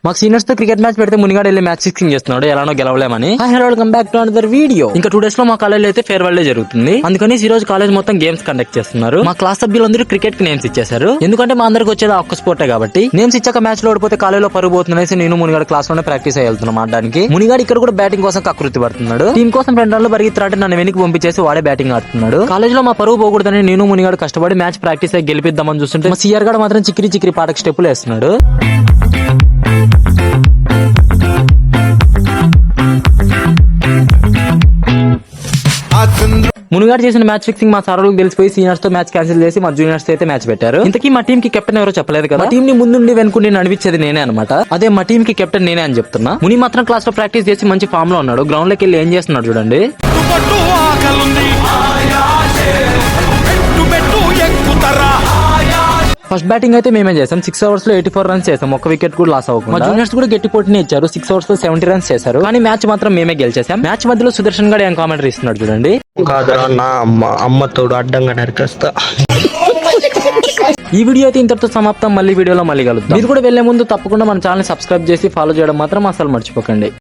మాకు సీనియర్స్ తో cricket match పెడితే మునిగాడు వెళ్ళి మ్యాచ్ ఫిక్సింగ్ చేస్తున్నాడు, ఎలానో గెలవలేమని. Welcome back to another video. ఇంకా 2 days లో మా కాలేజ్ అయితే ఫేర్వెల్ డే జరుగుతుంది. అందుకని ఈ రోజు కాలేజ్ మొత్తం గేమ్స్ కండక్ట్ చేస్తున్నారు. మా క్లాస్ సభ్యులందరూ క్రికెట్ కి నేమ్స్ ఇచ్చేశారు. ఎందుకంటే మా అందరికి వచ్చేది ఒక్క స్పోర్టే కాబట్టి. నేమ్స్ ఇచ్చాక మ్యాచ్ లో ఓడిపోతే కాలేజ్ లో పరుగు పోతుందనేసి నేను మునిగాడు క్లాస్ లోనే ప్రాక్టీస్ అయ్యి వెళ్తున్నాం ఆడడానికి. మునిగాడు ఇక్కడ కూడా బ్యాటింగ్ కోసం కకృతి పడుతున్నాడు. టీం కోసం 2 runs పరిగెత్తారంటే నన్ను వెనక్కి పంపించేసి వాడే బ్యాటింగ్ ఆడుతున్నాడు. కాలేజ్ లో మా పరుగు పోకూడదని నేను మునిగాడు కష్టపడి మ్యాచ్ ప్రాక్టీస్ అయ్యి గెలిపిద్దామని చూస్తుంటే మా సిఆర్ గాడు మాత్రం చిక్కిరి పాటకు స్టెప్పులు వేస్తున్నాడు. మునిగాడు చేసిన మ్యాచ్ ఫిక్సింగ్ మా సార్లకు తెలిసిపోయి సీనియర్స్ తో మ్యాచ్ క్యాన్సిల్ చేసి మా జూనియర్స్ అయితే మ్యాచ్ పెట్టారు. ఇంతకీ మా టీం కి కెప్టెన్ ఎవరో చెప్పలేదు కదా. టీం ని ముందుండి వెనుకుండి నడిపించేది నేనే అనమాట. అదే మా టీం కి కెప్టెన్ నేనే అని చెప్తున్నా. ముని మాత్రం క్లాస్ లో ప్రాక్టీస్ చేసి మంచి ఫామ్ లో ఉన్నాడు. గ్రౌండ్ లోకి వెళ్ళి ఏం చేస్తున్నాడు చూడండి. ఫస్ట్ బ్యాటింగ్ అయితే మేమే చేసాం. 6 overs లో 84 runs చేసాం. ఒక్క వికెట్ కూడా లాస్ అవ్వకుండా. మా జూనియర్స్ కూడా గట్టి పోటీని ఇచ్చారు. 6 overs లో 70 runs చేశారు. కానీ మ్యాచ్ మాత్రం మేమే గెలిచేసాం. మ్యాచ్ మధ్యలో సుదర్శన్ గారు ఏం కామెంటరీ ఇస్తున్నాడు చూడండి. కాదురా నా అమ్మ తోడు అడ్డంగా నరికేస్తా. ఈ వీడియో అయితే ఇంతటితో సమాప్తం. మళ్ళీ వీడియోలో మళ్ళీ కలుద్దాం. మీరు కూడా వెళ్లే ముందు తప్పకుండా మన ఛానల్ సబ్స్క్రైబ్ చేసి ఫాలో చేయడం మాత్రం అసలు మర్చిపోకండి.